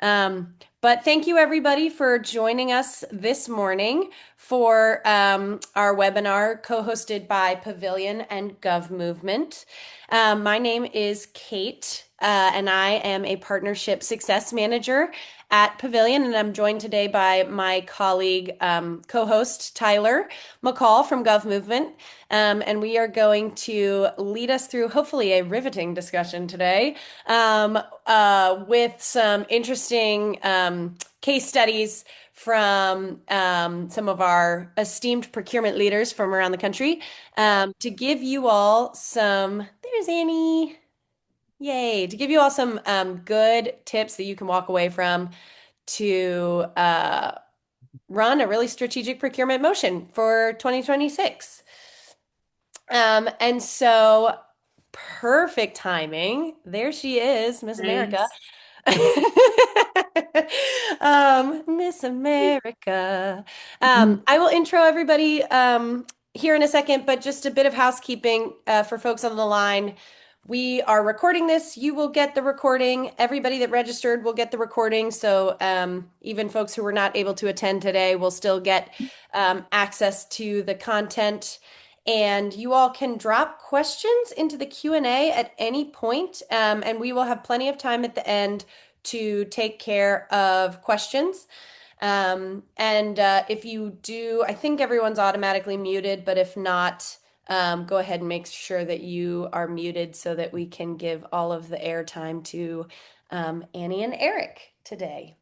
But thank you everybody for joining us this morning for our webinar co-hosted by Pavilion and GovMVMT. My name is Kate, and I am a partnership success manager at Pavilion, and I'm joined today by my colleague, co-host Tyler McCall from GovMVMT. And we are going to lead us through hopefully a riveting discussion today with some interesting case studies from some of our esteemed procurement leaders from around the country to give you all some, there's Annie, yay, to give you all some good tips that you can walk away from to run a really strategic procurement motion for 2026. And so perfect timing. There she is, Miss America. Thanks. Miss America. I will intro everybody here in a second, but just a bit of housekeeping for folks on the line. We are recording this. You will get the recording. Everybody that registered will get the recording. So even folks who were not able to attend today will still get access to the content. And you all can drop questions into the Q&A at any point, and we will have plenty of time at the end to take care of questions. And if you do, I think everyone's automatically muted, but if not, go ahead and make sure that you are muted so that we can give all of the airtime to Annie and Eric today.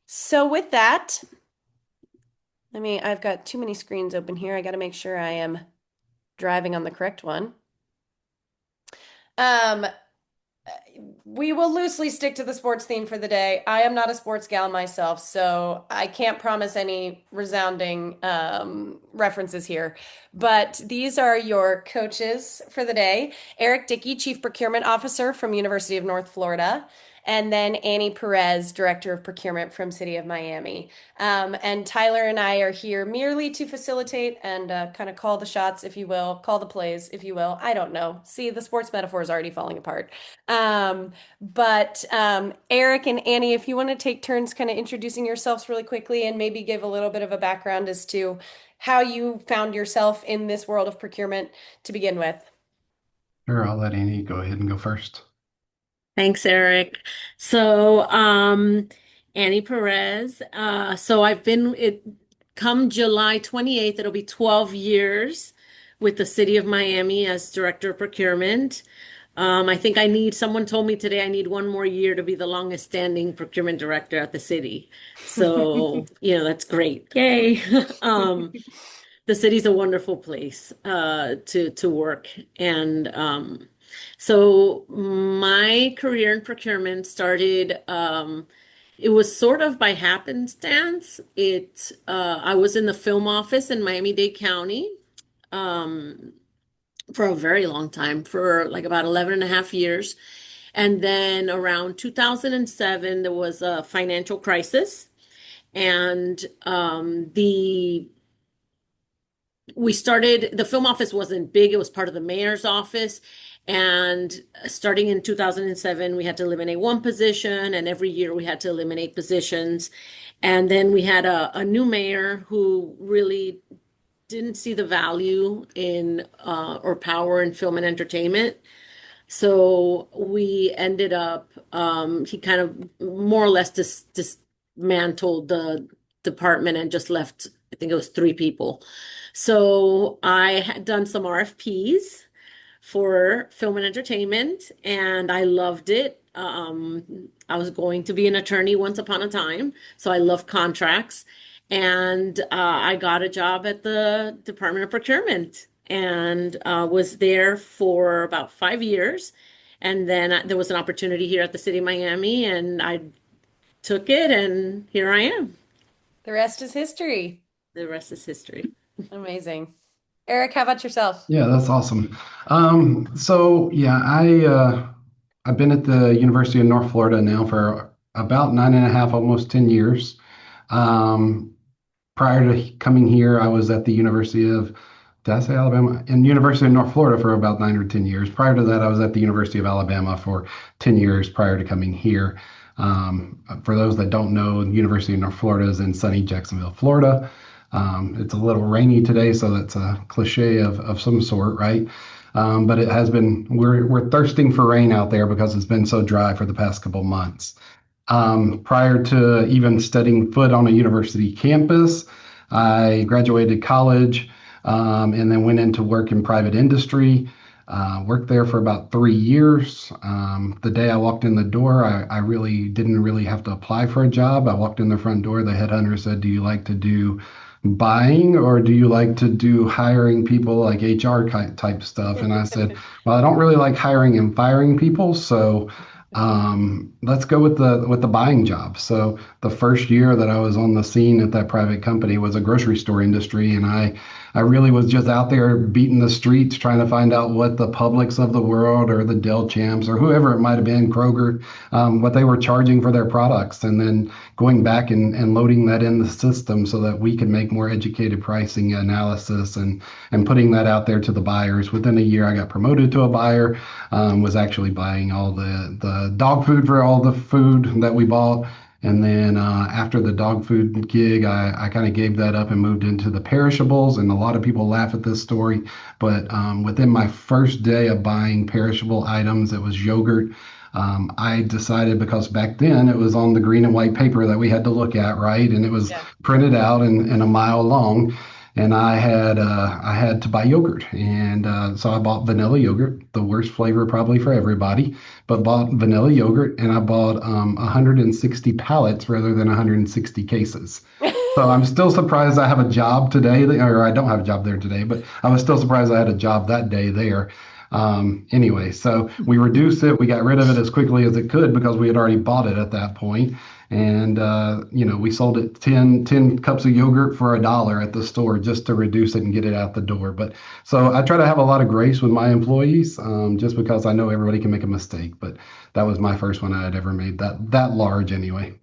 So with that, I've got too many screens open here. I got to make sure I am driving on the correct one. Um, we will loosely stick to the sports theme for the day. I am not a sports gal myself, so I can't promise any resounding references here. But these are your coaches for the day. Eric Dickey, Chief Procurement Officer from University of North Florida. And then Annie Perez, Director of Procurement from City of Miami. And Tyler and I are here merely to facilitate and kind of call the shots, if you will, call the plays, if you will. I don't know. See, the sports metaphor is already falling apart. But Eric and Annie, if you want to take turns kind of introducing yourselves really quickly and maybe give a little bit of a background as to how you found yourself in this world of procurement to begin with. Sure, I'll let Annie go ahead and go first. Thanks, Eric. So, Annie Perez. So I've been it come July 28th, it'll be 12 years with the City of Miami as Director of Procurement. I think someone told me today I need one more year to be the longest standing procurement director at the city. So, that's great. Yay. The city's a wonderful place to work. And so my career in procurement started, it was sort of by happenstance. I was in the film office in Miami-Dade County for a very long time, for like about 11 and a half years. And then around 2007, there was a financial crisis. And the film office wasn't big. It was part of the mayor's office. And starting in 2007, we had to eliminate one position, and every year we had to eliminate positions. And then we had a new mayor who really didn't see the value in or power in film and entertainment. So we ended up, he kind of more or less dismantled the department and just left, I think it was 3 people. So I had done some RFPs for film and entertainment, and I loved it. I was going to be an attorney once upon a time, so I love contracts. And I got a job at the Department of Procurement and was there for about 5 years. And then there was an opportunity here at the City of Miami, and I took it, and here I am. The rest is history. The rest is history. Amazing. Eric, how about yourself? Yeah, that's awesome. So yeah, I've been at the University of North Florida now for about 9.5, almost 10 years. Prior to coming here, I was at the University of, did I say Alabama? In University of North Florida for about 9 or 10 years. Prior to that, I was at the University of Alabama for 10 years prior to coming here. For those that don't know, the University of North Florida is in sunny Jacksonville, Florida. It's a little rainy today, so that's a cliche of some sort, right? But it has been, we're thirsting for rain out there because it's been so dry for the past couple months. Prior to even stepping foot on a university campus, I graduated college and then went into work in private industry. Worked there for about 3 years. The day I walked in the door, I really didn't really have to apply for a job. I walked in the front door. The headhunter said, "Do you like to do buying or do you like to do hiring people like HR type stuff?" And I said, "Well, I don't really like hiring and firing people, so let's go with the buying job." So the first year that I was on the scene at that private company was a grocery store industry, and I really was just out there beating the streets trying to find out what the Publix of the world or the Del Champs or whoever it might have been, Kroger, what they were charging for their products, and then going back and loading that in the system so that we could make more educated pricing analysis and putting that out there to the buyers. Within a year, I got promoted to a buyer, was actually buying all the dog food for all the food that we bought. And then after the dog food gig, I kind of gave that up and moved into the perishables. And a lot of people laugh at this story, but within my first day of buying perishable items, it was yogurt. I decided because back then it was on the green and white paper that we had to look at, right? And it was Yeah. printed out and a mile long. And I had to buy yogurt, and so I bought vanilla yogurt, the worst flavor probably for everybody, but bought vanilla yogurt, and I bought 160 pallets rather than 160 cases. So I'm still surprised I have a job today, or I don't have a job there today, but I was still surprised I had a job that day there. Anyway, so we reduced it. We got rid of it as quickly as it could because we had already bought it at that point. And, we sold it ten cups of yogurt for $1 at the store just to reduce it and get it out the door. But so I try to have a lot of grace with my employees, just because I know everybody can make a mistake. But that was my first one I had ever made that large anyway.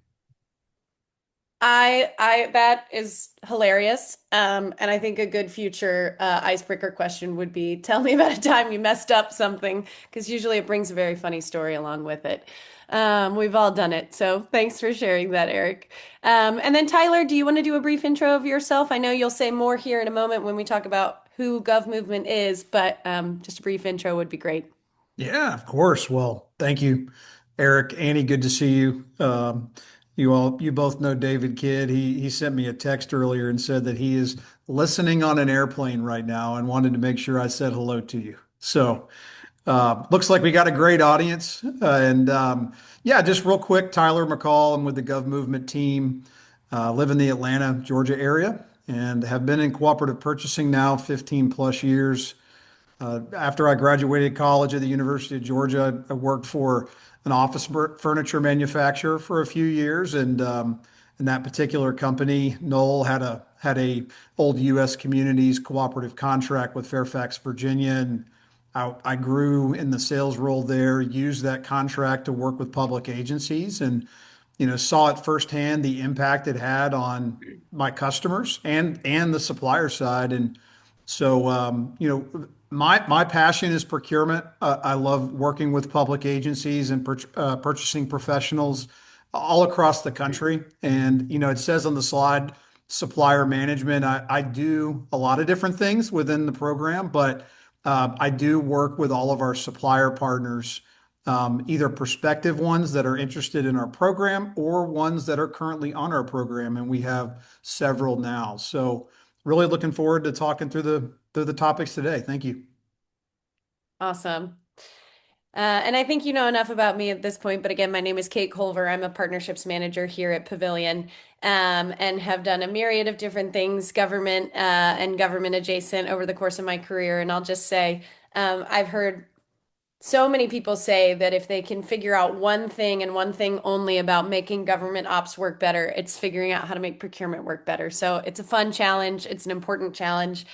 That is hilarious. And I think a good future icebreaker question would be, tell me about a time you messed up something, because usually it brings a very funny story along with it. We've all done it. So thanks for sharing that, Eric. And then Tyler, do you want to do a brief intro of yourself? I know you'll say more here in a moment when we talk about who Gov Movement is, but just a brief intro would be great. Yeah, of course. Well, thank you, Eric. Annie, good to see you. You both know David Kidd. He sent me a text earlier and said that he is listening on an airplane right now and wanted to make sure I said hello to you. So, looks like we got a great audience. And yeah, just real quick, Tyler McCall. I'm with the Gov Movement team. Live in the Atlanta, Georgia area, and have been in cooperative purchasing now 15 plus years. After I graduated college at the University of Georgia, I worked for an office furniture manufacturer for a few years, and in that particular company, Knoll had a old U.S. Communities cooperative contract with Fairfax, Virginia, and I grew in the sales role there. Used that contract to work with public agencies, and saw it firsthand the impact it had on my customers and the supplier side, and so, my passion is procurement. I love working with public agencies and purchasing professionals all across the country. And, it says on the slide, supplier management. I do a lot of different things within the program, but I do work with all of our supplier partners, either prospective ones that are interested in our program or ones that are currently on our program. And we have several now. So, really looking forward to talking through the topics today. Thank you. Awesome. And I think you know enough about me at this point, but again, my name is Kate Culver. I'm a partnerships manager here at Pavilion, and have done a myriad of different things, government and government adjacent over the course of my career. And I'll just say, I've heard so many people say that if they can figure out one thing and one thing only about making government ops work better, it's figuring out how to make procurement work better. So it's a fun challenge. It's an important challenge.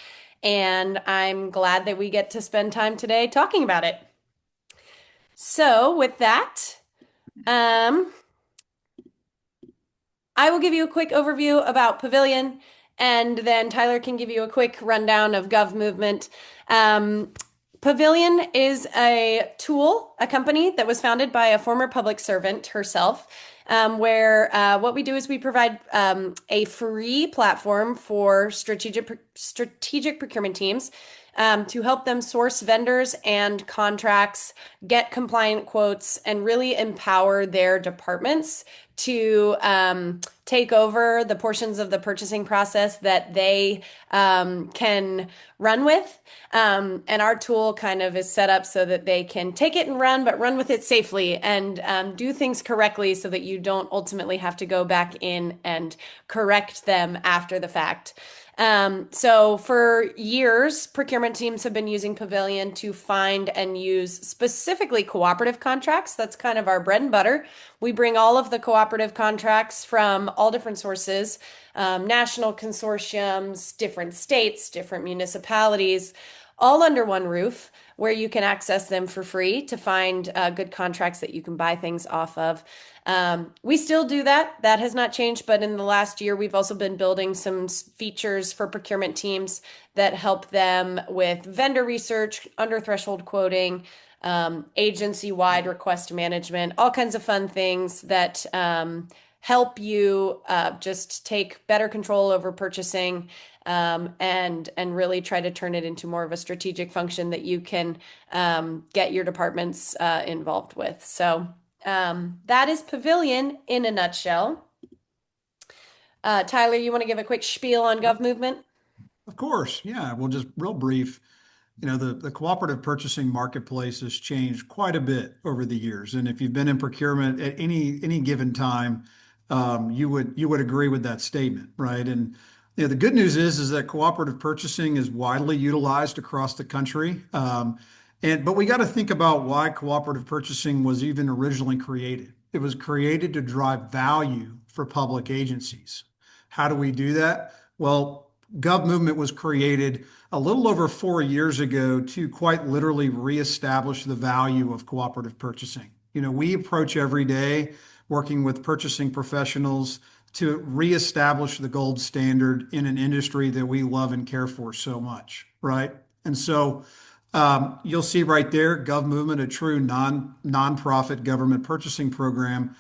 And I'm glad that we get to spend time today talking about it. So with that, um, I will give you a quick overview about Pavilion, and then Tyler can give you a quick rundown of Gov Movement. Pavilion is a tool, a company that was founded by a former public servant herself, where what we do is we provide a free platform for strategic procurement teams to help them source vendors and contracts, get compliant quotes, and really empower their departments to take over the portions of the purchasing process that they can run with. And our tool kind of is set up so that they can take it and run, but run with it safely and do things correctly so that you don't ultimately have to go back in and correct them after the fact. So for years, procurement teams have been using Pavilion to find and use specifically cooperative contracts. That's kind of our bread and butter. We bring all of the cooperative contracts from all different sources, national consortiums, different states, different municipalities, all under one roof where you can access them for free to find good contracts that you can buy things off of. We still do that. That has not changed, but in the last year, we've also been building some features for procurement teams that help them with vendor research, under threshold quoting, agency-wide request management, all kinds of fun things that help you just take better control over purchasing and really try to turn it into more of a strategic function that you can get your departments involved with. So that is Pavilion in a nutshell. Tyler, you want to give a quick spiel on GovMovement? Of course, yeah. Well, just real brief. The cooperative purchasing marketplace has changed quite a bit over the years. And if you've been in procurement at any given time, you would agree with that statement, right? And the good news is that cooperative purchasing is widely utilized across the country. But we got to think about why cooperative purchasing was even originally created. It was created to drive value for public agencies. How do we do that? Well, GovMovement was created a little over 4 years ago to quite literally reestablish the value of cooperative purchasing. We approach every day working with purchasing professionals to reestablish the gold standard in an industry that we love and care for so much, right? And so you'll see right there, GovMovement, a true nonprofit government purchasing program.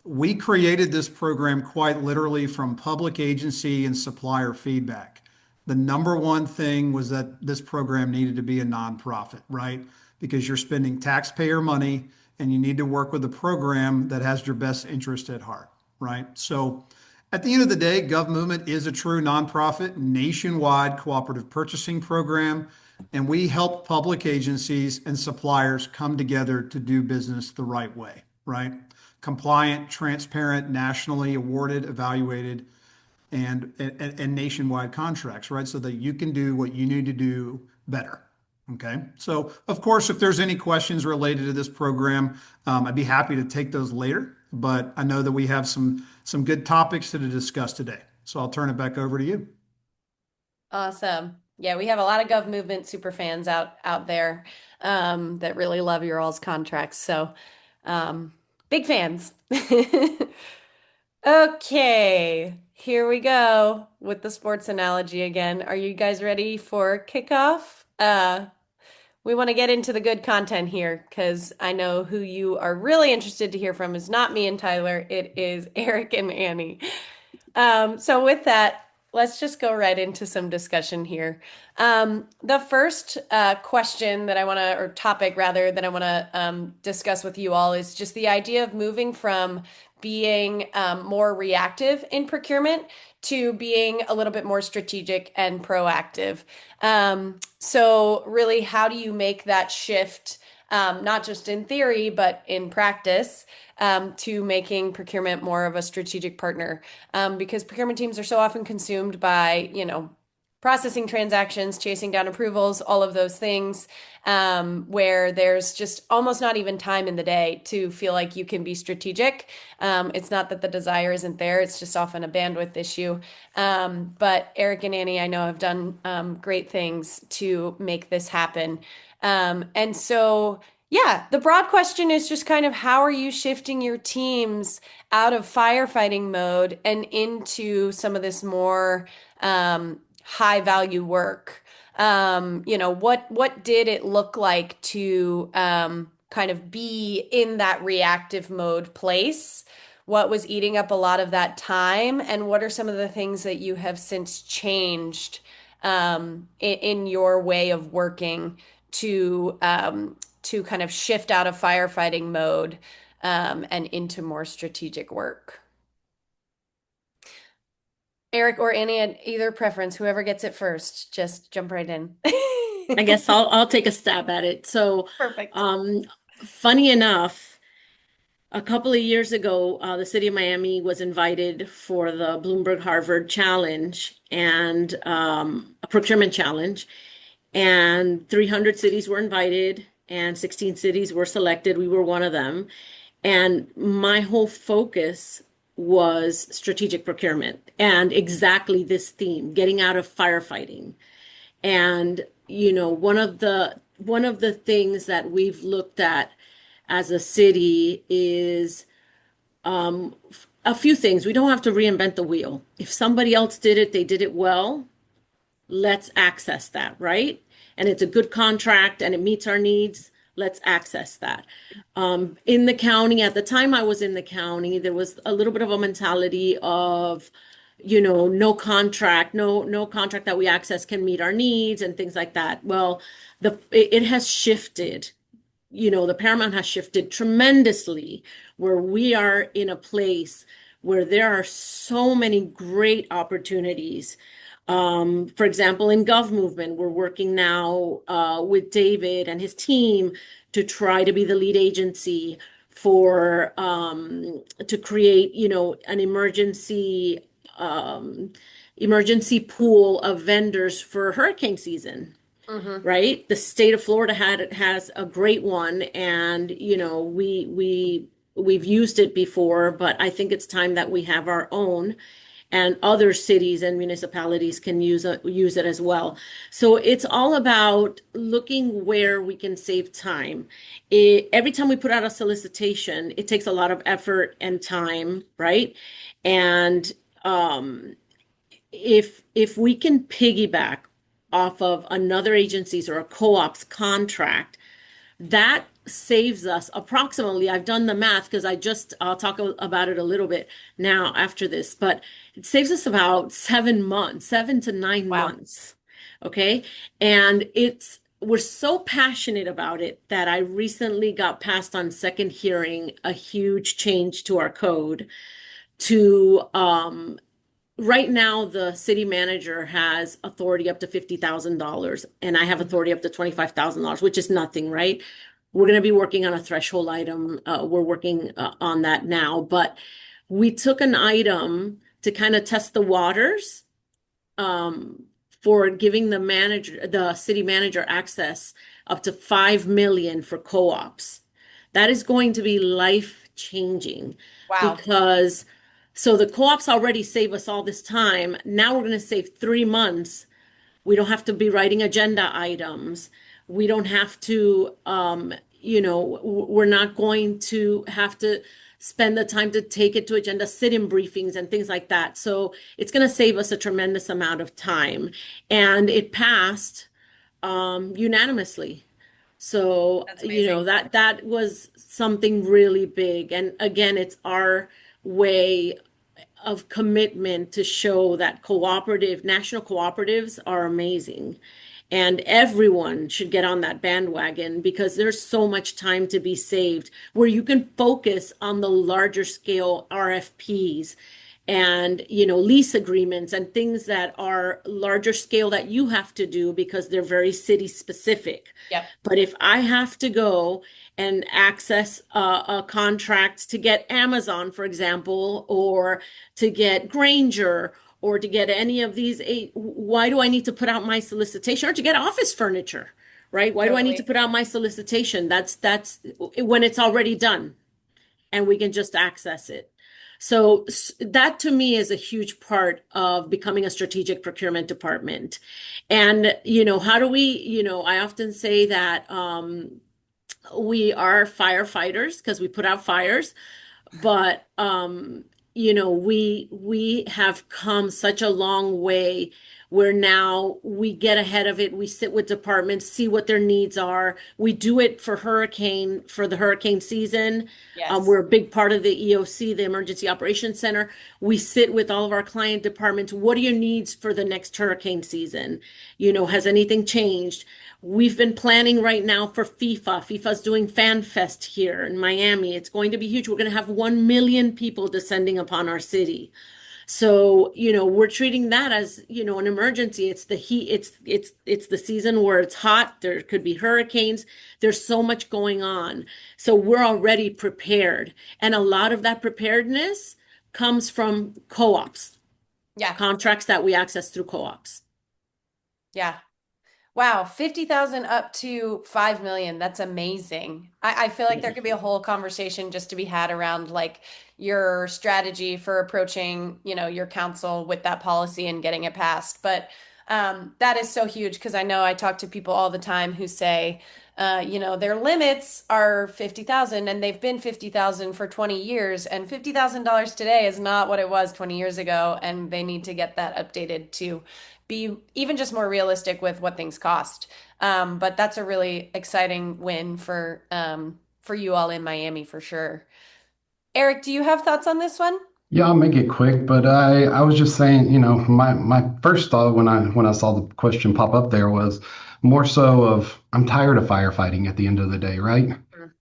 We created this program quite literally from public agency and supplier feedback. The number one thing was that this program needed to be a nonprofit, right? Because you're spending taxpayer money and you need to work with a program that has your best interest at heart, right? So at the end of the day, GovMovement is a true nonprofit, nationwide cooperative purchasing program, and we help public agencies and suppliers come together to do business the right way, right? Compliant, transparent, nationally awarded, evaluated, and nationwide contracts, right? So that you can do what you need to do better. Okay. So, of course, if there's any questions related to this program, I'd be happy to take those later. But I know that we have some good topics to discuss today. So I'll turn it back over to you. Awesome. Yeah, we have a lot of GovMovement super fans out there that really love your all's contracts. So big fans. Okay, here we go with the sports analogy again. Are you guys ready for kickoff? We want to get into the good content here because I know who you are really interested to hear from is not me and Tyler, it is Eric and Annie. So with that, let's just go right into some discussion here. The first question that I want to, or topic rather, that I want to discuss with you all is just the idea of moving from being more reactive in procurement to being a little bit more strategic and proactive. So really, how do you make that shift, not just in theory, but in practice, to making procurement more of a strategic partner? Because procurement teams are so often consumed by, processing transactions, chasing down approvals, all of those things, where there's just almost not even time in the day to feel like you can be strategic. It's not that the desire isn't there, it's just often a bandwidth issue. But Eric and Annie, I know, have done great things to make this happen. And so, yeah, the broad question is just kind of how are you shifting your teams out of firefighting mode and into some of this more high value work? What did it look like to kind of be in that reactive mode place what was eating up a lot of that time, and what are some of the things that you have since changed in your way of working to kind of shift out of firefighting mode and into more strategic work? Eric or Annie, at either preference, whoever gets it first, just jump right in. I guess I'll take a stab at it. So, Perfect. um, funny enough, a couple of years ago, the city of Miami was invited for the Bloomberg Harvard Challenge and a procurement challenge, and 300 cities were invited, and 16 cities were selected. We were one of them, and my whole focus was strategic procurement and exactly this theme, getting out of firefighting. And, one of the things that we've looked at as a city is a few things. We don't have to reinvent the wheel. If somebody else did it, they did it well, let's access that, right? And it's a good contract and it meets our needs. Let's access that. In the county, at the time I was in the county, there was a little bit of a mentality of, no contract, no contract that we access can meet our needs and things like that. Well, it has shifted. The Paramount has shifted tremendously, where we are in a place where there are so many great opportunities. For example, in GovMovement, we're working now with David and his team to try to be the lead agency for to create, an emergency pool of vendors for hurricane season. Hmm. Right? The state of Florida has a great one, and we've used it before, but I think it's time that we have our own, and other cities and municipalities can use it as well. So it's all about looking where we can save time. Every time we put out a solicitation, it takes a lot of effort and time, right? And if we can piggyback off of another agency's or a co-op's contract, that saves us approximately, I've done the math because I'll talk about it a little bit now after this, but it saves us about 7 months, 7 to 9 Wow. months. Okay. And we're so passionate about it that I recently got passed on second hearing a huge change to our code to right now, the city manager has authority up to $50,000, and I have authority up to $25,000, which is nothing, right? We're going to be working on a threshold item. We're working on that now, but we took an item to kind of test the waters for giving the city manager access up to 5 million for co-ops. That is going to be life changing Wow. because so the co-ops already save us all this time. Now we're going to save 3 months. We don't have to be writing agenda items. We don't have to, we're not going to have to spend the time to take it to agenda sit-in briefings and things like that. So it's going to save us a tremendous amount of time. And it passed unanimously. So, That's amazing. that was something really big. And again, it's our way of commitment to show that national cooperatives are amazing. And everyone should get on that bandwagon because there's so much time to be saved where you can focus on the larger scale RFPs and lease agreements and things that are larger scale that you have to do because they're very city specific. Yep. But if I have to go and access a contract to get Amazon, for example, or to get Granger, or to get any of these eight, why do I need to put out my solicitation, or to get office furniture, right? Why do I need to Totally. put out my solicitation? That's when it's already done and we can just access it. So that to me is a huge part of becoming a strategic procurement department. And, how do we, I often say that we are firefighters because we put out fires, but we have come such a long way where now we get ahead of it. We sit with departments, see what their needs are. We do it for the hurricane season. Yes. We're a big part of the EOC, the Emergency Operations Center. We sit with all of our client departments. What are your needs for the next hurricane season? Has anything changed? We've been planning right now for FIFA. FIFA's doing Fan Fest here in Miami. It's going to be huge. We're going to have 1 million people descending upon our city. So, we're treating that as, an emergency. It's the heat, it's the season where it's hot. There could be hurricanes. There's so much going on. So we're already prepared. And a lot of that preparedness comes from co-ops, Yeah. contracts that we access through co-ops. Yeah. Wow, 50,000 up to 5 million. That's amazing. I feel like there could be a whole conversation just to be had around like your strategy for approaching, your council with that policy and getting it passed. But that is so huge because I know I talk to people all the time who say, their limits are 50,000 and they've been 50,000 for 20 years, and $50,000 today is not what it was 20 years ago, and they need to get that updated to be even just more realistic with what things cost. But that's a really exciting win for you all in Miami for sure. Eric, do you have thoughts on this one? Yeah, I'll make it quick, but I was just saying, my first thought when I saw the question pop up there was more so of I'm tired of firefighting at the end of the day, right?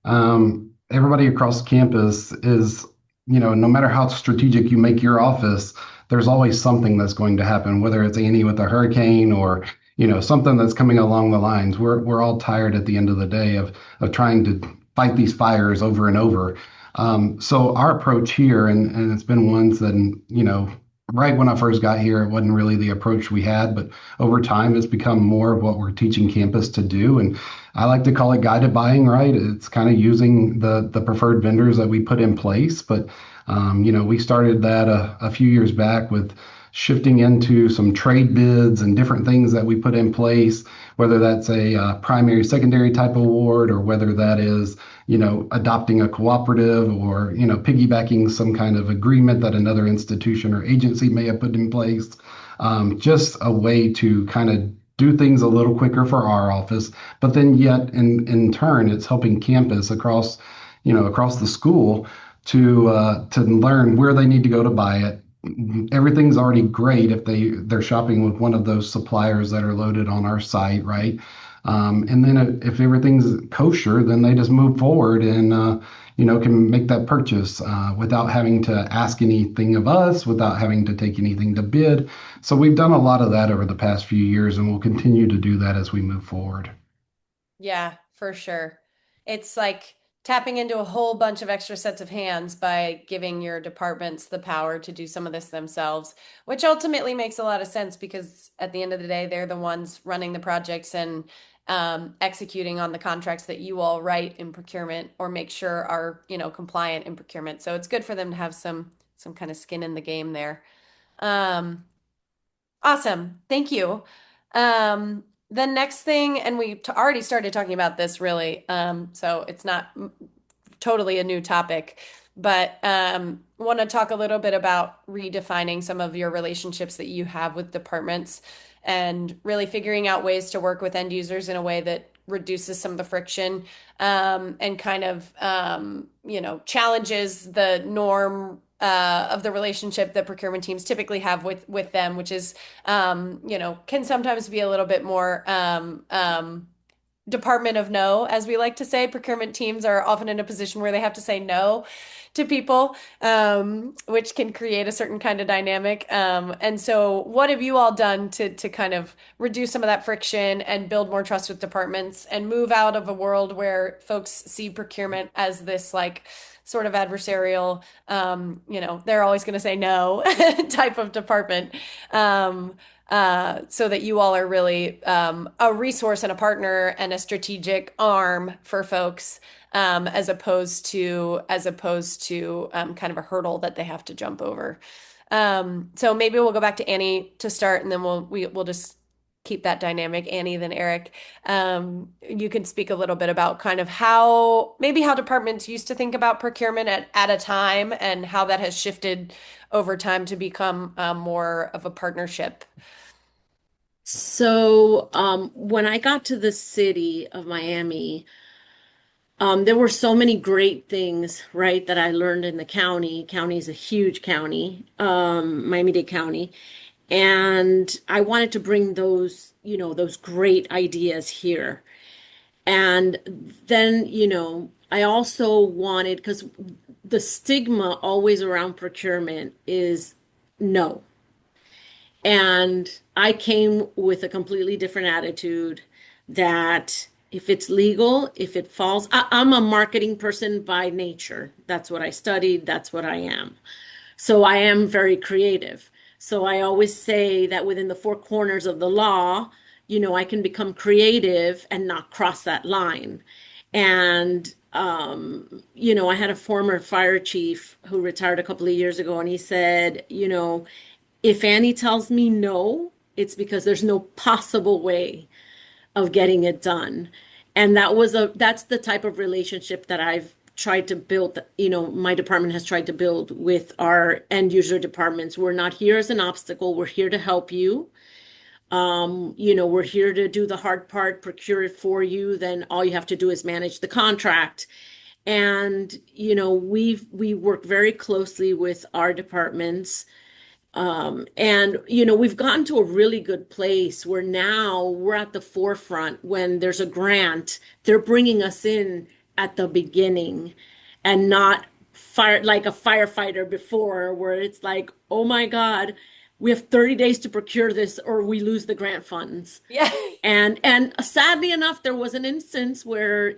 Mm. Everybody across campus is, no matter how strategic you make your office, there's always something that's going to happen, whether it's Annie with a hurricane or, something that's coming along the lines. We're all tired at the end of the day of trying to fight these fires over and over. So our approach here, and it's been ones that, right when I first got here, it wasn't really the approach we had, but over time, it's become more of what we're teaching campus to do. And I like to call it guided buying, right? It's kind of using the preferred vendors that we put in place. But, we started that a few years back with shifting into some trade bids and different things that we put in place, whether that's a primary, secondary type award, or whether that is, adopting a cooperative or, piggybacking some kind of agreement that another institution or agency may have put in place. Just a way to kind of do things a little quicker for our office, but then yet in turn, it's helping campus across the school to learn where they need to go to buy it. Everything's already great if they're shopping with one of those suppliers that are loaded on our site, right? And then if everything's kosher, then they just move forward and can make that purchase without having to ask anything of us, without having to take anything to bid. So we've done a lot of that over the past few years, and we'll continue to do that as we move forward. Yeah, for sure. It's like tapping into a whole bunch of extra sets of hands by giving your departments the power to do some of this themselves, which ultimately makes a lot of sense because at the end of the day, they're the ones running the projects and executing on the contracts that you all write in procurement or make sure are, compliant in procurement. So it's good for them to have some kind of skin in the game there. Um, Awesome. Thank you. The next thing, and we already started talking about this really, so it's not totally a new topic, but want to talk a little bit about redefining some of your relationships that you have with departments and really figuring out ways to work with end users in a way that reduces some of the friction and kind of challenges the norm of the relationship that procurement teams typically have with them, which is can sometimes be a little bit more department of no, as we like to say. Procurement teams are often in a position where they have to say no to people, which can create a certain kind of dynamic. And so, what have you all done to kind of reduce some of that friction and build more trust with departments and move out of a world where folks see procurement as this like sort of adversarial, they're always going to say no type of department. So that you all are really a resource and a partner and a strategic arm for folks, as opposed to kind of a hurdle that they have to jump over. So maybe we'll go back to Annie to start, and then we'll just keep that dynamic, Annie, then Eric. You can speak a little bit about kind of how maybe how departments used to think about procurement at a time and how that has shifted over time to become more of a partnership. So, when I got to the city of Miami, there were so many great things, right, that I learned in the county. County is a huge county, Miami-Dade County. And I wanted to bring those, those great ideas here. And then, I also wanted, because the stigma always around procurement is no. And I came with a completely different attitude that if it's legal, if it falls, I'm a marketing person by nature. That's what I studied, that's what I am. So I am very creative. So I always say that within the four corners of the law, I can become creative and not cross that line. And, I had a former fire chief who retired a couple of years ago, and he said, if Annie tells me no, it's because there's no possible way of getting it done. And that's the type of relationship that I've tried to build, my department has tried to build with our end user departments. We're not here as an obstacle. We're here to help you. We're here to do the hard part, procure it for you. Then all you have to do is manage the contract. And, we work very closely with our departments, and we've gotten to a really good place where now we're at the forefront. When there's a grant, they're bringing us in at the beginning and not fire like a firefighter before, where it's like, oh my God, we have 30 days to procure this or we lose the grant funds. Yeah. And sadly enough, there was an instance where,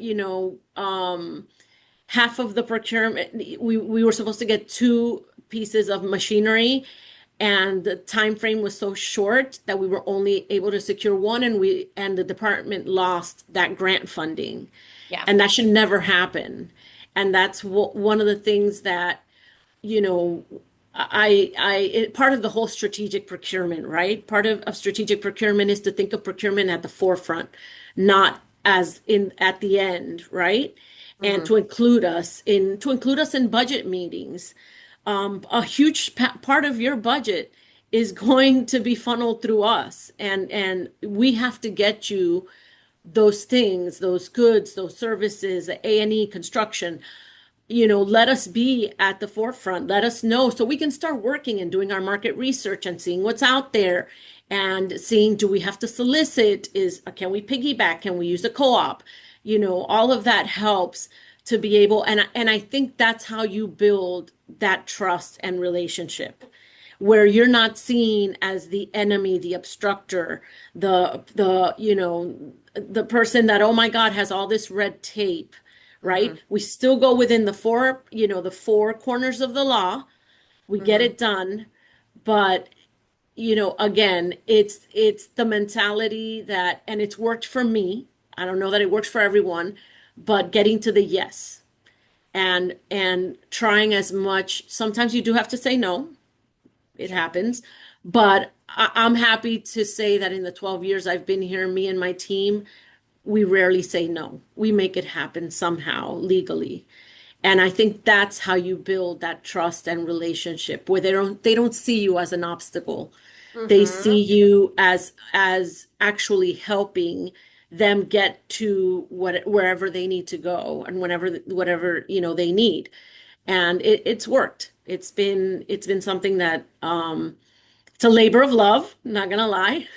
half of the procurement, we were supposed to get two pieces of machinery, and the time frame was so short that we were only able to secure one, and the department lost that grant funding. Yeah. And that should never happen. And that's one of the things that, you know part of the whole strategic procurement, right? Part of strategic procurement is to think of procurement at the forefront, not as in at the end, right? And Hmm. to include us in budget meetings. A huge part of your budget is going to be funneled through us, and we have to get you those things, those goods, those services, A&E construction. Let us be at the forefront. Let us know so we can start working and doing our market research and seeing what's out there and seeing, do we have to solicit? Can we piggyback? Can we use a co-op? All of that helps to be able, and I think that's how you build that trust and relationship, where you're not seen as the enemy, the obstructor, the person that, oh my God, has all this red tape, right? Hmm. We still go within the four corners of the law. We get Hmm. it done, but again, it's the mentality that, and it's worked for me. I don't know that it works for everyone, but getting to the yes and trying as much. Sometimes you do have to say no. It Sure. happens. But I'm happy to say that in the 12 years I've been here, me and my team, we rarely say no. We make it happen somehow legally. And I think that's how you build that trust and relationship, where they don't see you as an obstacle. They see Hmm. you as actually helping them get to wherever they need to go and whatever they need. And it's worked. It's been something that, it's a labor of love, not gonna lie,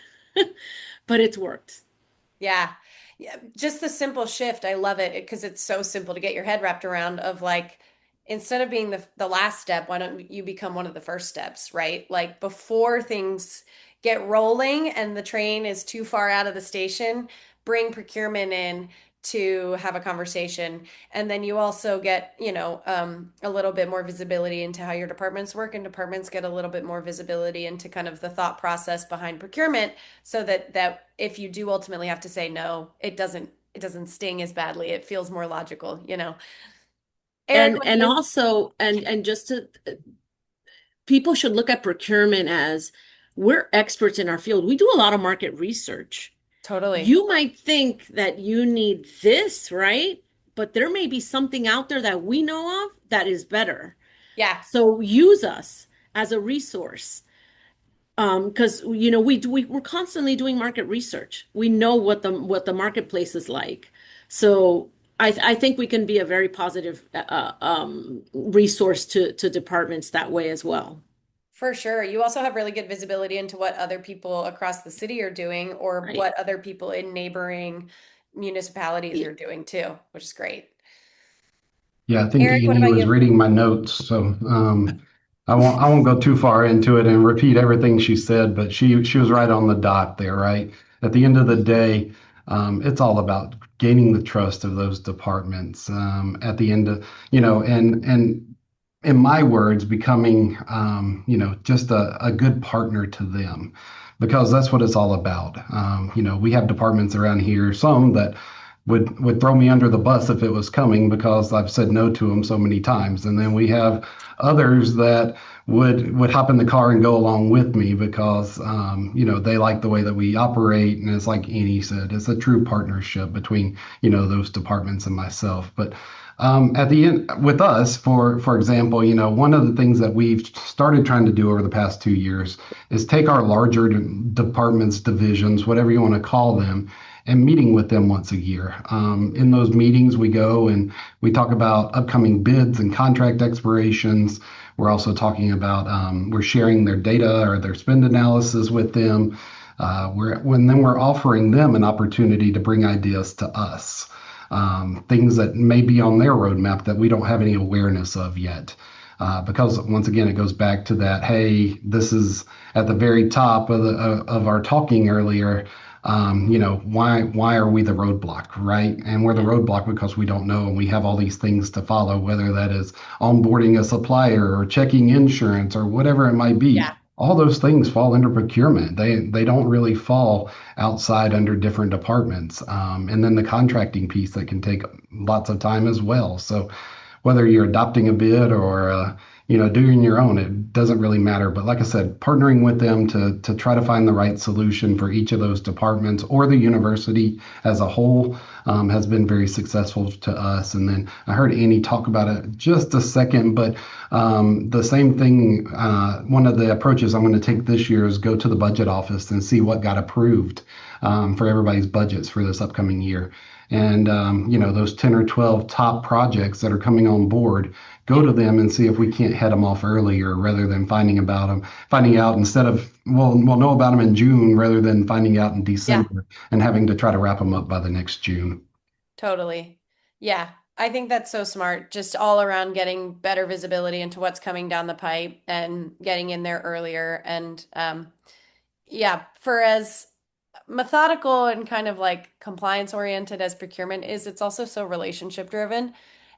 but it's worked. Yeah. Yeah. Just the simple shift. I love it because it's so simple to get your head wrapped around of like, instead of being the last step, why don't you become one of the first steps, right? Like before things get rolling and the train is too far out of the station, bring procurement in to have a conversation. And then you also get, a little bit more visibility into how your departments work, and departments get a little bit more visibility into kind of the thought process behind procurement, so that if you do ultimately have to say no, it doesn't sting as badly. It feels more logical. Eric, And also, and just to, people should look at procurement as we're experts in our field. We do a lot of market research. Totally. You might think that you need this, right? But there may be something out there that we know of that is better. Yeah, So use us as a resource. Because we're constantly doing market research. We know what the marketplace is like. So I think we can be a very positive resource to departments that way as well. for sure. You also have really good visibility into what other people across the city are doing or Right. what other people in neighboring municipalities are doing too, which is great. Yeah, I think Eric, what Annie about was you? reading my notes, so I won't go too far into it and repeat everything she said, but she was right on the dot there, right? At the end of the day, it's all about gaining the trust of those departments. At the end of, and in my words, becoming just a good partner to them, because that's what it's all about. We have departments around here, some that would throw me under the bus if it was coming because I've said no to them so many times. And then we have others that would hop in the car and go along with me because they like the way that we operate. And it's like Annie said, it's a true partnership between those departments and myself. But at the end, with us, for example, one of the things that we've started trying to do over the past 2 years is take our larger departments, divisions, whatever you want to call them, and meeting with them once a year. In those meetings, we go and we talk about upcoming bids and contract expirations. We're also talking about we're sharing their data or their spend analysis with them. We're offering them an opportunity to bring ideas to us, things that may be on their roadmap that we don't have any awareness of yet. Because once again, it goes back to that. Hey, this is at the very top of our talking earlier. Why are we the roadblock, right? And we're the Yeah. roadblock because we don't know and we have all these things to follow, whether that is onboarding a supplier or checking insurance or whatever it might be. Yeah. All those things fall under procurement. They don't really fall outside under different departments. And then the contracting piece that can take lots of time as well. So whether you're adopting a bid or doing your own, it doesn't really matter. But like I said, partnering with them to try to find the right solution for each of those departments or the university as a whole has been very successful to us. And then I heard Annie talk about it just a second, but the same thing. One of the approaches I'm going to take this year is go to the budget office and see what got approved for everybody's budgets for this upcoming year. And those 10 or 12 top projects that are coming on board, go Yeah. to them and see if we can't head them off earlier rather than finding out instead of, we'll know about them in June rather than finding out in Yeah. December and having to try to wrap them up by the next June. Totally. Yeah. I think that's so smart. Just all around getting better visibility into what's coming down the pipe and getting in there earlier. And yeah, for as methodical and kind of like compliance oriented as procurement is, it's also so relationship driven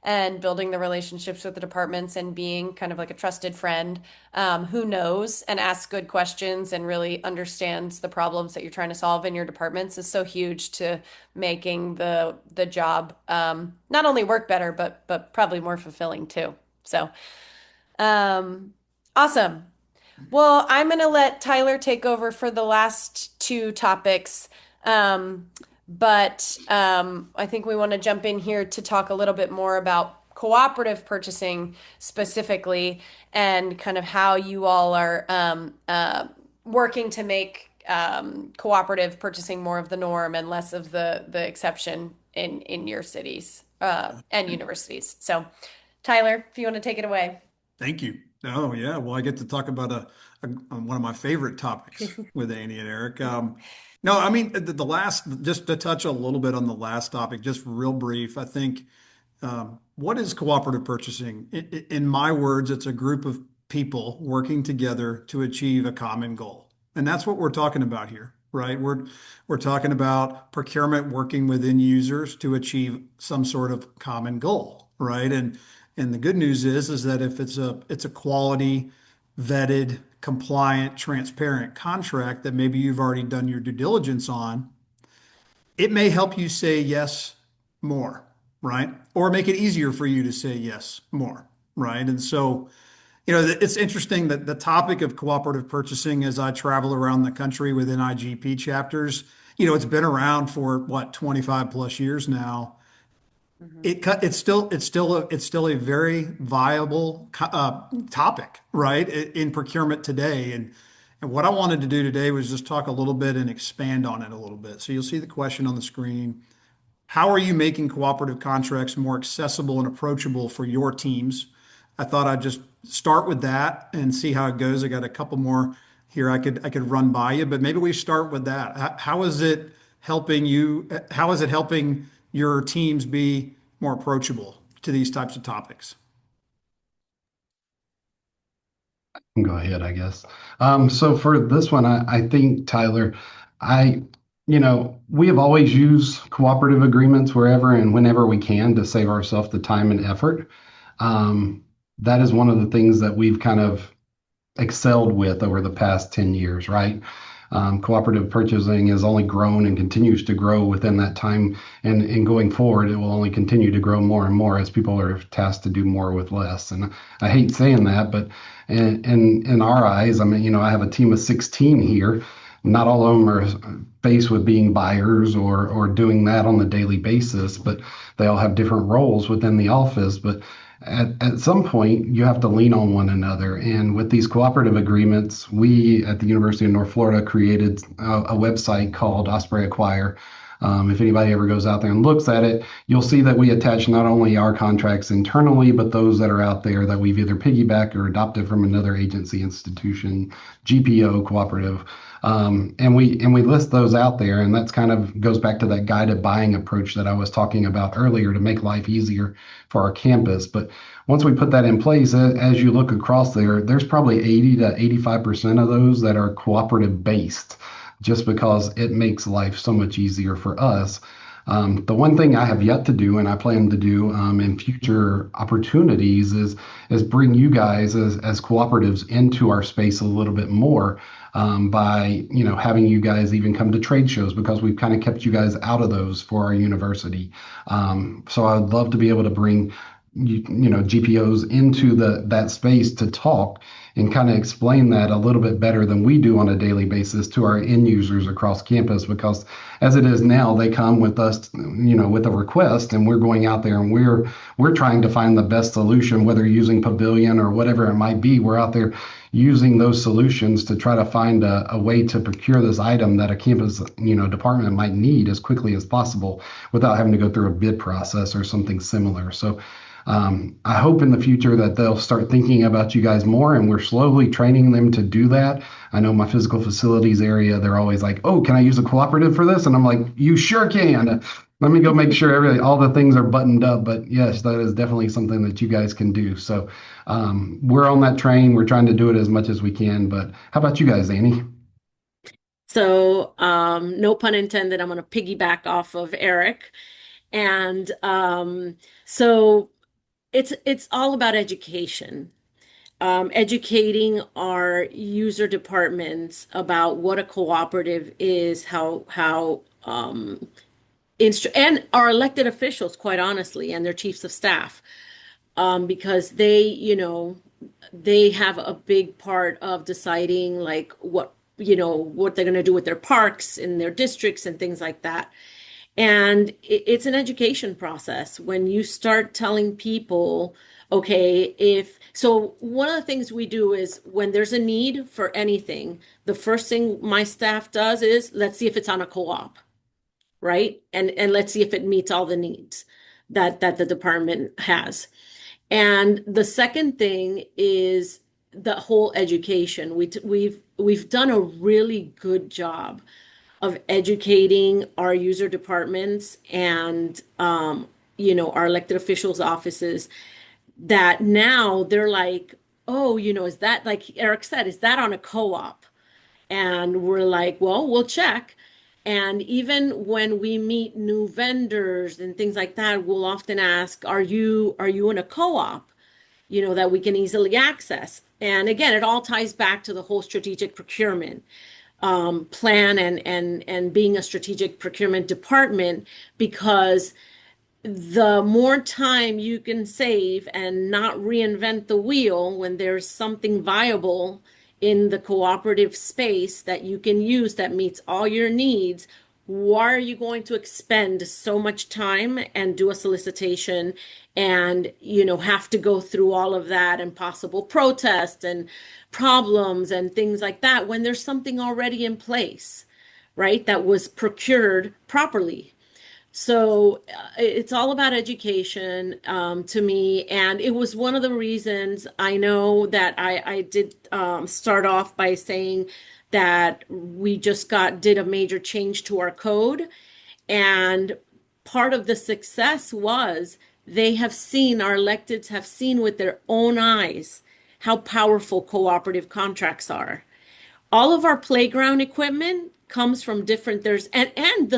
and building the relationships with the departments and being kind of like a trusted friend who knows and asks good questions and really understands the problems that you're trying to solve in your departments is so huge to making the job not only work better but probably more fulfilling too. So um, awesome. Well, I'm going to let Tyler take over for the last two topics. Um, but I think we want to jump in here to talk a little bit more about cooperative purchasing specifically and kind of how you all are working to make cooperative purchasing more of the norm and less of the exception in your cities and universities. So, Tyler, if you want to take it away. Thank you. Oh, yeah. Well, I get to talk about one of my favorite topics with Annie and Eric. No, I mean, the last, just to touch a little bit on the last topic, just real brief. I think what is cooperative purchasing? In my words, it's a group of people working together to achieve a common goal. And that's what we're talking about here, right? We're talking about procurement working within users to achieve some sort of common goal, right? And the good news is that if it's a quality, vetted, compliant, transparent contract that maybe you've already done your due diligence on, it may help you say yes more, right? Or make it easier for you to say yes more, right? And so It's interesting that the topic of cooperative purchasing, as I travel around the country within IGP chapters, it's been around for what, 25 plus years now. Mhm. It's still a very viable topic, right, in procurement today. And what I wanted to do today was just talk a little bit and expand on it a little bit. So you'll see the question on the screen. How are you making cooperative contracts more accessible and approachable for your teams? I thought I'd just start with that and see how it goes. I got a couple more here I could run by you, but maybe we start with that. How is it helping you? How is it helping your teams be more approachable to these types of topics? Go ahead, I guess. So for this one, I think, Tyler, I, we have always used cooperative agreements wherever and whenever we can to save ourselves the time and effort. Um, that is one of the things that we've kind of excelled with over the past 10 years, right? Cooperative purchasing has only grown and continues to grow within that time. And going forward, it will only continue to grow more and more as people are tasked to do more with less. And I hate saying that, but in our eyes, I mean, I have a team of 16 here. Not all of them are faced with being buyers or doing that on the daily basis, but they all have different roles within the office. But at some point, you have to lean on one another. And with these cooperative agreements, we at the University of North Florida created a website called Osprey Acquire. If anybody ever goes out there and looks at it, you'll see that we attach not only our contracts internally, but those that are out there that we've either piggybacked or adopted from another agency, institution, GPO, cooperative. And we list those out there, and that's kind of goes back to that guided buying approach that I was talking about earlier to make life easier for our campus. But once we put that in place, as you look across there, there's probably 80 to 85% of those that are cooperative based, just because it makes life so much easier for us. The one thing I have yet to do, and I plan to do in future opportunities, is bring you guys as cooperatives into our space a little bit more by having you guys even come to trade shows because we've kind of kept you guys out of those for our university. So I would love to be able to bring GPOs into that space to talk and kind of explain that a little bit better than we do on a daily basis to our end users across campus, because as it is now, they come with us, with a request, and we're going out there and we're trying to find the best solution, whether using Pavilion or whatever it might be. We're out there using those solutions to try to find a way to procure this item that a campus department might need as quickly as possible without having to go through a bid process or something similar. So I hope in the future that they'll start thinking about you guys more, and we're slowly training them to do that. I know my physical facilities area, they're always like, "Oh, can I use a cooperative for this?" And I'm like, "You sure can. Let me go make sure all the things are buttoned up." But yes, that is definitely something that you guys can do. So we're on that train. We're trying to do it as much as we can. But how about you guys, Annie? So, no pun intended, I'm going to piggyback off of Eric. And so it's all about education. Educating our user departments about what a cooperative is, and our elected officials, quite honestly, and their chiefs of staff, because they have a big part of deciding like what they're going to do with their parks in their districts and things like that. And it's an education process when you start telling people, okay, so one of the things we do is when there's a need for anything, the first thing my staff does is let's see if it's on a co-op, right? And let's see if it meets all the needs that the department has. And the second thing is the whole education. We've done a really good job of educating our user departments and our elected officials offices, that now they're like, oh, is that, like Eric said, is that on a co-op? And we're like, well, we'll check. And even when we meet new vendors and things like that, we'll often ask, are you in a co-op, that we can easily access? And again, it all ties back to the whole strategic procurement plan and being a strategic procurement department, because the more time you can save and not reinvent the wheel when there's something viable in the cooperative space that you can use that meets all your needs, why are you going to expend so much time and do a solicitation and, have to go through all of that and possible protests and problems and things like that when there's something already in place, right? That was procured properly. So it's all about education to me. And it was one of the reasons I know that I did start off by saying that we just did a major change to our code. And part of the success was our electeds have seen with their own eyes how powerful cooperative contracts are. All of our playground equipment comes from different there's and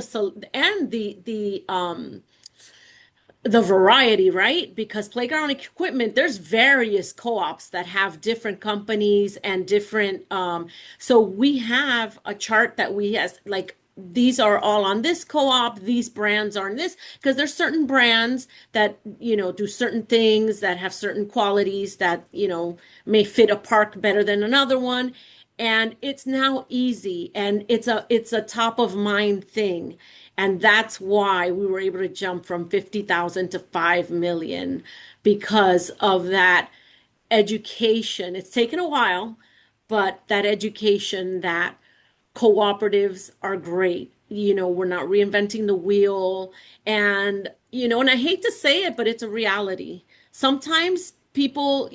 the variety, right? Because playground equipment, there's various co-ops that have different companies and different so we have a chart that we has like these are all on this co-op, these brands are on this, because there's certain brands that do certain things that have certain qualities that may fit a park better than another one. And it's now easy and it's a top of mind thing. And that's why we were able to jump from 50,000 to 5 million because of that education. It's taken a while, but that education that cooperatives are great. We're not reinventing the wheel. And I hate to say it, but it's a reality. Sometimes people,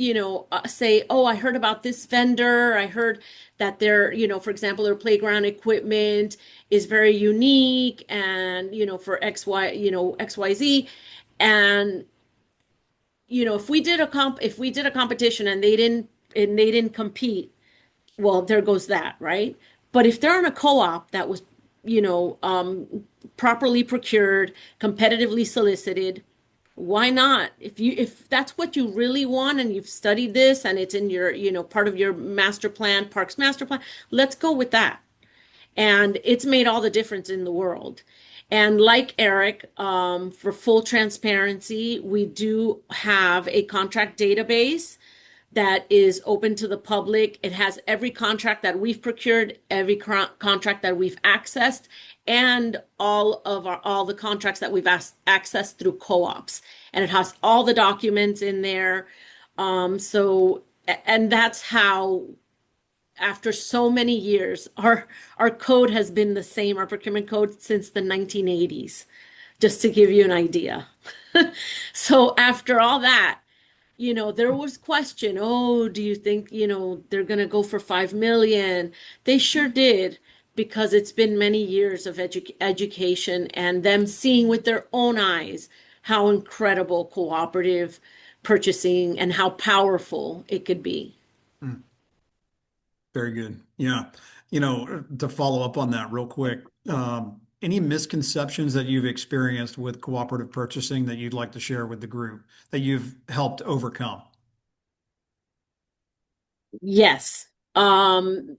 say, oh, I heard about this vendor. I heard that for example, their playground equipment is very unique and, for XYZ. And, if we did a competition and they didn't compete, well, there goes that, right? But if they're on a co-op that was, properly procured, competitively solicited, why not? If that's what you really want and you've studied this and it's in your, part of your master plan, parks master plan, let's go with that. And it's made all the difference in the world. And like Eric, for full transparency, we do have a contract database that is open to the public. It has every contract that we've procured, every contract that we've accessed, and all the contracts that we've accessed through co-ops. And it has all the documents in there. And that's how, after so many years, our code has been the same, our procurement code since the 1980s, just to give you an idea. So after all that, there was question, oh, do you think, they're going to go for 5 million? They sure did, because it's been many years of education and them seeing with their own eyes how incredible cooperative purchasing and how powerful it could be. Mm, very good. Yeah. To follow up on that real quick, any misconceptions that you've experienced with cooperative purchasing that you'd like to share with the group that you've helped overcome? Yes. There's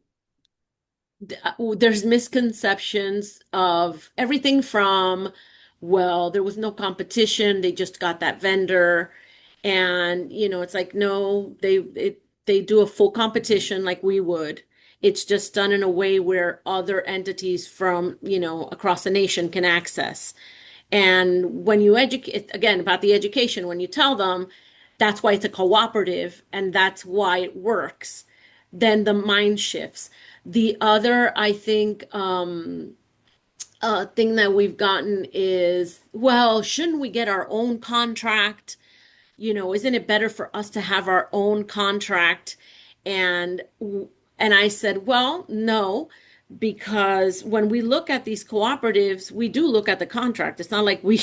misconceptions of everything from, well, there was no competition, they just got that vendor. And, it's like, no, they do a full competition like we would. It's just done in a way where other entities from, across the nation can access. And when you educate, again, about the education, when you tell them that's why it's a cooperative and that's why it works, then the mind shifts. The other, I think, thing that we've gotten is, well, shouldn't we get our own contract? Isn't it better for us to have our own contract? And and I said, well, no, because when we look at these cooperatives, we do look at the contract. It's not like we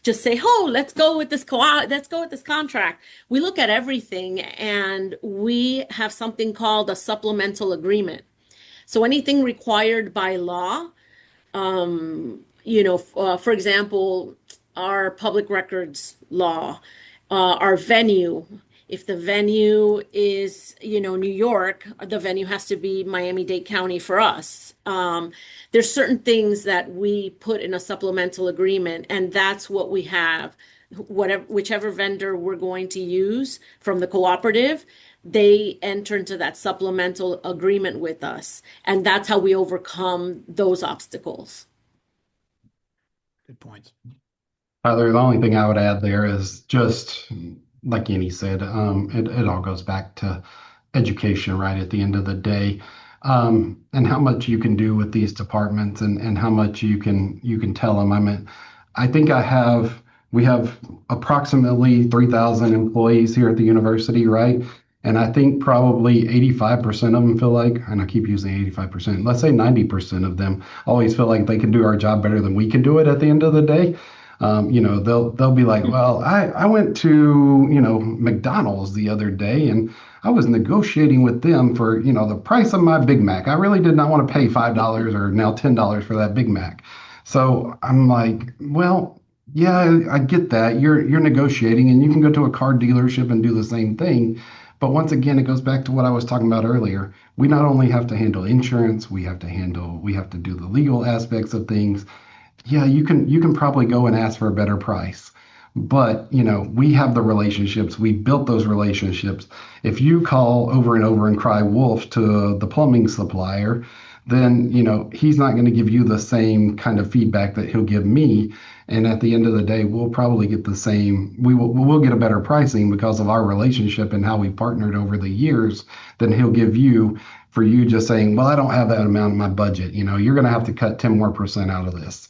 just say, "Oh, let's go with this contract." We look at everything, and we have something called a supplemental agreement. So anything required by law, for example, our public records law, our venue. If the venue is, New York, the venue has to be Miami-Dade County for us. There's certain things that we put in a supplemental agreement, and that's what we have. Whichever vendor we're going to use from the cooperative, they enter into that supplemental agreement with us. And that's how we overcome those obstacles. Good points. Tyler, the only thing I would add there is just like Annie said, it all goes back to education, right? At the end of the day, and how much you can do with these departments, and how much you can tell them. I mean, I think we have approximately 3,000 employees here at the university, right? And I think probably 85% of them feel like, and I keep using 85%, let's say 90% of them always feel like they can do our job better than we can do it at the end of the day. They'll be like, well, I went to, McDonald's the other day, and I was negotiating with them for, the price of my Big Mac. I really did not want to pay $5 or now $10 for that Big Mac. So I'm like, well, yeah, I get that. You're negotiating, and you can go to a car dealership and do the same thing. But once again, it goes back to what I was talking about earlier. We not only have to handle insurance, we have to do the legal aspects of things. Yeah, you can probably go and ask for a better price. But, we have the relationships. We built those relationships. If you call over and over and cry wolf to the plumbing supplier, then, he's not going to give you the same kind of feedback that he'll give me. And at the end of the day, we'll probably get the same, we'll get a better pricing because of our relationship and how we partnered over the years than he'll give you for you just saying, well, I don't have that amount in my budget. You're going to have to cut 10 more percent out of this.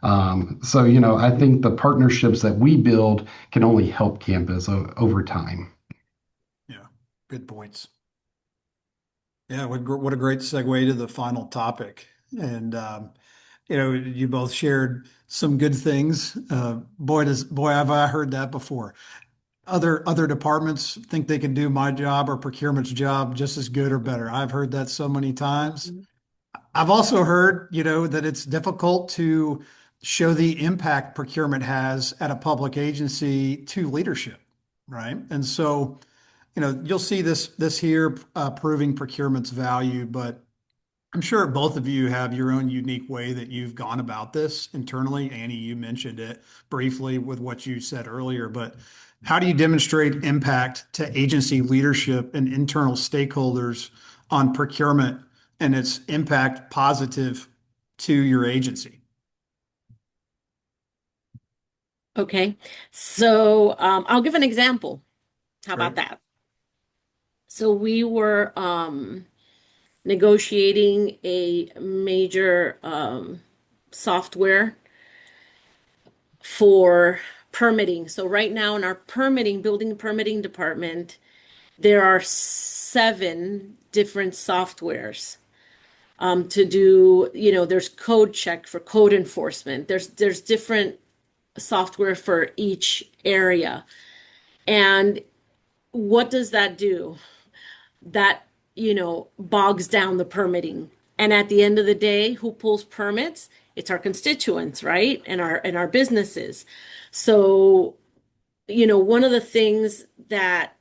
So, I think the partnerships that we build can only help campus over time. Yeah, good points. Yeah, what a great segue to the final topic. And you both shared some good things. Boy, have I heard that before. Other departments think they can do my job or procurement's job just as good or better. I've heard that so many times. I've also heard, that it's difficult to show the impact procurement has at a public agency to leadership, right? And so, you'll see this here proving procurement's value, but I'm sure both of you have your own unique way that you've gone about this internally. Annie, you mentioned it briefly with what you said earlier, but how do you demonstrate impact to agency leadership and internal stakeholders on procurement and its impact positive to your agency? Okay. So I'll give an example. How Great. about that? So we were negotiating a major software for permitting. So right now in our building permitting department, there are 7 different softwares to do, there's code check for code enforcement. There's different software for each area. And what does that do? That, bogs down the permitting. And at the end of the day, who pulls permits? It's our constituents, right? And our businesses. So, one of the things that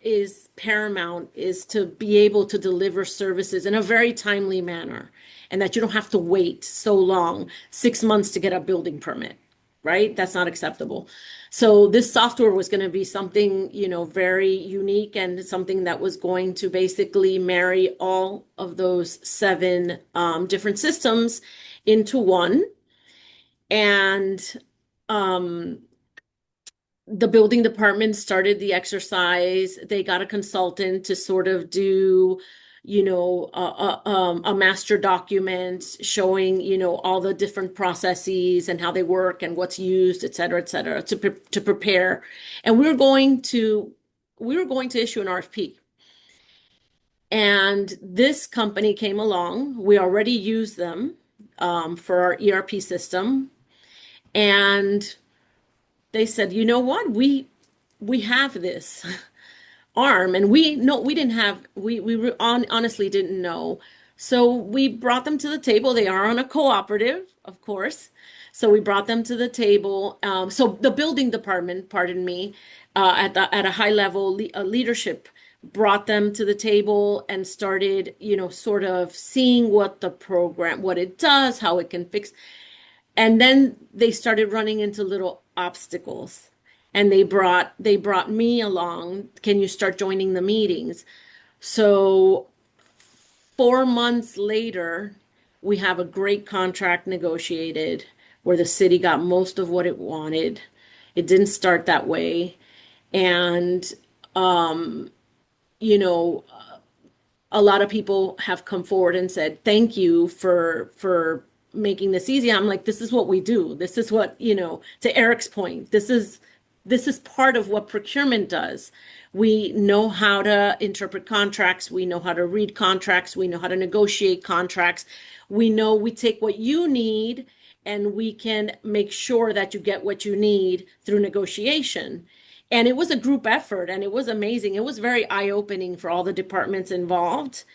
is paramount is to be able to deliver services in a very timely manner, and that you don't have to wait so long, 6 months to get a building permit, right? That's not acceptable. So this software was going to be something, very unique, and something that was going to basically marry all of those 7 different systems into one. And the building department started the exercise. They got a consultant to sort of do, a master document showing, all the different processes and how they work and what's used, et cetera, to prepare. And we were going to issue an RFP. And this company came along. We already use them for our ERP system. And they said, you know what, we have this arm, and we didn't have, honestly didn't know. So we brought them to the table. They are on a cooperative, of course. So we brought them to the table. So the building department, pardon me, at a high level leadership brought them to the table and started, sort of seeing what the program, what it does, how it can fix. And then they started running into little obstacles. And they brought me along. Can you start joining the meetings? So 4 months later, we have a great contract negotiated where the city got most of what it wanted. It didn't start that way. And, you know, a lot of people have come forward and said, thank you for making this easy. I'm like, this is what we do. This is what, to Eric's point, this is part of what procurement does. We know how to interpret contracts, we know how to read contracts, we know how to negotiate contracts. We take what you need and we can make sure that you get what you need through negotiation. And it was a group effort and it was amazing. It was very eye-opening for all the departments involved.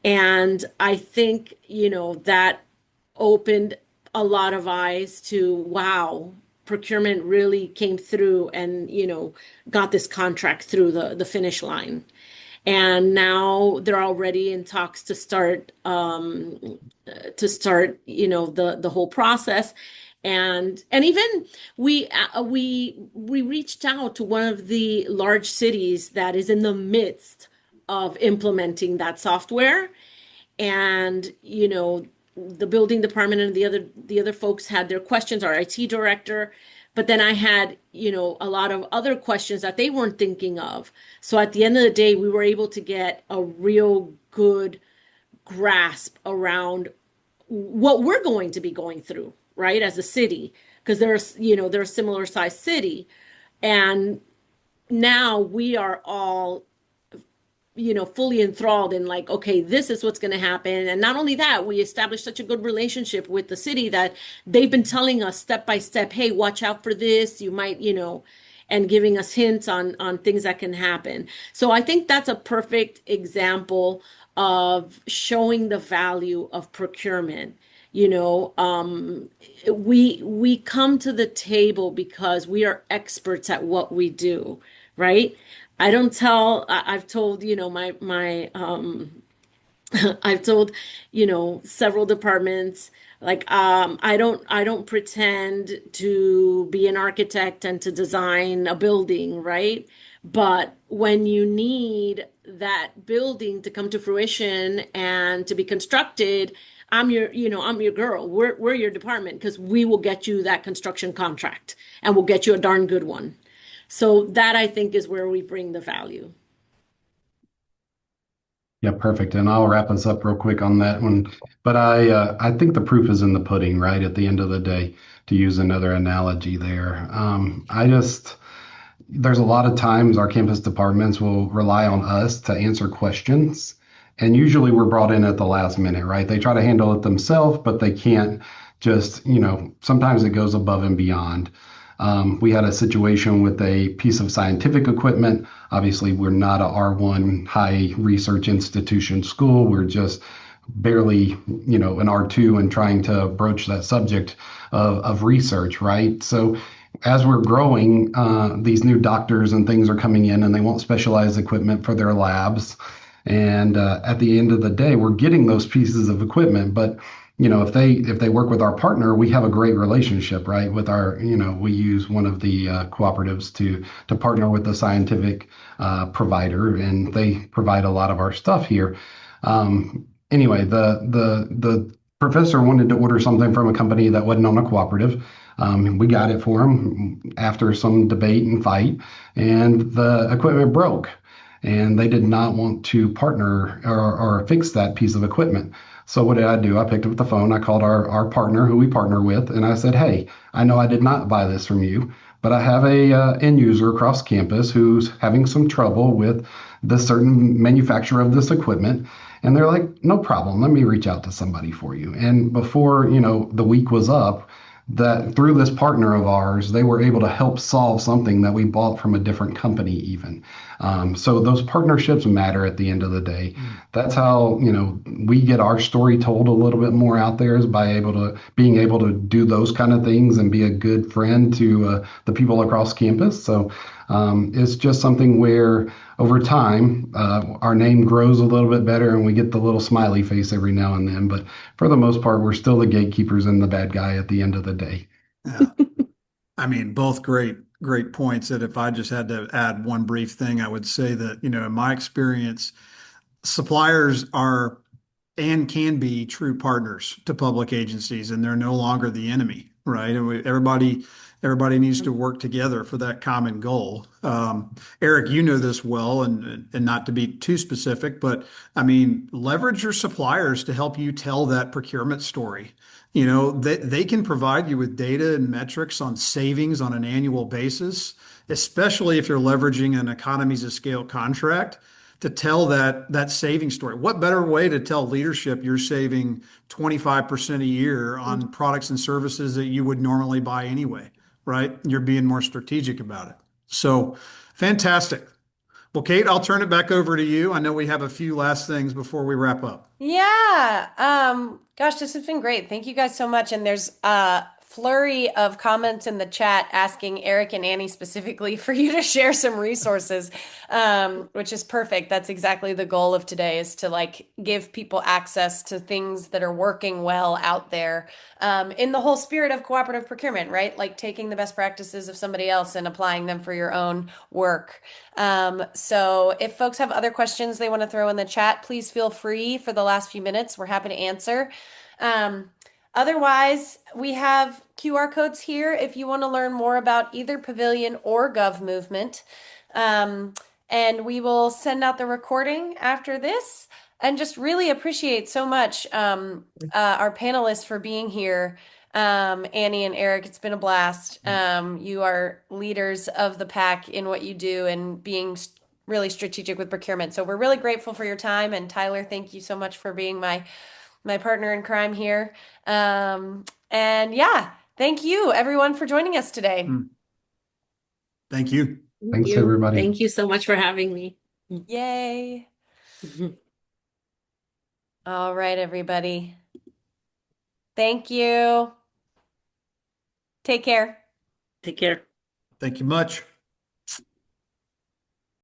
And I think, that opened a lot of eyes to, wow, procurement really came through and, got this contract through the finish line. And now they're already in talks to start, the whole process. And even we reached out to one of the large cities that is in the midst of implementing that software. And, the building department and the other folks had their questions, our IT director. But then I had, a lot of other questions that they weren't thinking of. So at the end of the day, we were able to get a real good grasp around what we're going to be going through, right, as a city, because they're a similar sized city. And now we are all, fully enthralled in like, okay, this is what's going to happen. And not only that, we established such a good relationship with the city that they've been telling us step by step, hey, watch out for this. You might, and giving us hints on things that can happen. So I think that's a perfect example of showing the value of procurement. We come to the table because we are experts at what we do, right? I've told, I've told, several departments, like, I don't pretend to be an architect and to design a building, right? But when you need that building to come to fruition and to be constructed, I'm your girl. We're your department because we will get you that construction contract and we'll get you a darn good one. So that I think is where we bring the value. Yeah, perfect. And I'll wrap us up real quick on that one. But I think the proof is in the pudding, right? At the end of the day, to use another analogy there. There's a lot of times our campus departments will rely on us to answer questions. And usually we're brought in at the last minute, right? They try to handle it themselves, but they can't just, sometimes it goes above and beyond. We had a situation with a piece of scientific equipment. Obviously, we're not a R1 high research institution school. We're just barely, an R2 and trying to broach that subject of research, right? So as we're growing, these new doctors and things are coming in and they want specialized equipment for their labs. And at the end of the day, we're getting those pieces of equipment, but if they work with our partner, we have a great relationship, right? With our, we use one of the cooperatives to partner with the scientific provider, and they provide a lot of our stuff here. Anyway, the professor wanted to order something from a company that wasn't on a cooperative. We got it for him after some debate and fight, and the equipment broke, and they did not want to partner or fix that piece of equipment. So what did I do? I picked up the phone. I called our partner who we partner with, and I said, hey, I know I did not buy this from you, but I have a end user across campus who's having some trouble with this certain manufacturer of this equipment. And they're like, no problem. Let me reach out to somebody for you. And before, the week was up, that through this partner of ours, they were able to help solve something that we bought from a different company, even. So those partnerships matter at the end of the day. That's how, we get our story told a little bit more out there, is by being able to do those kind of things and be a good friend to the people across campus. So it's just something where over time, our name grows a little bit better and we get the little smiley face every now and then. But for the most part, we're still the gatekeepers and the bad guy at the end of the day. Yeah. I mean, both great points that if I just had to add one brief thing, I would say that, in my experience, suppliers are and can be true partners to public agencies, and they're no longer the enemy, right? And everybody needs to work together for that common goal. Eric, you know this well, and not to be too specific, but I mean, leverage your suppliers to help you tell that procurement story. They can provide you with data and metrics on savings on an annual basis, especially if you're leveraging an economies of scale contract to tell that saving story. What better way to tell leadership you're saving 25% a year on products and services that you would normally buy anyway, right? You're being more strategic about it. So fantastic. Well, Kate, I'll turn it back over to you. I know we have a few last things before we wrap up. Yeah. Gosh, this has been great. Thank you guys so much. And there's a flurry of comments in the chat asking Eric and Annie specifically for you to share some resources, which is perfect. That's exactly the goal of today, is to like give people access to things that are working well out there, in the whole spirit of cooperative procurement, right? Like taking the best practices of somebody else and applying them for your own work. So if folks have other questions they want to throw in the chat, please feel free for the last few minutes. We're happy to answer. Um, Otherwise, we have QR codes here if you want to learn more about either Pavilion or GovMVMT. Um, and we will send out the recording after this, and just really appreciate so much our panelists for being here. Annie and Eric, it's been a blast. You are leaders of the pack in what you do and being really strategic with procurement. So we're really grateful for your time. And Tyler, thank you so much for being my partner in crime here. And yeah, thank you everyone for joining us today. Mm. Thank you. Thank Thanks, you. everybody. Thank you so much for having me. Yay. All right, everybody. Thank you. Take care. Take care. Thank you much.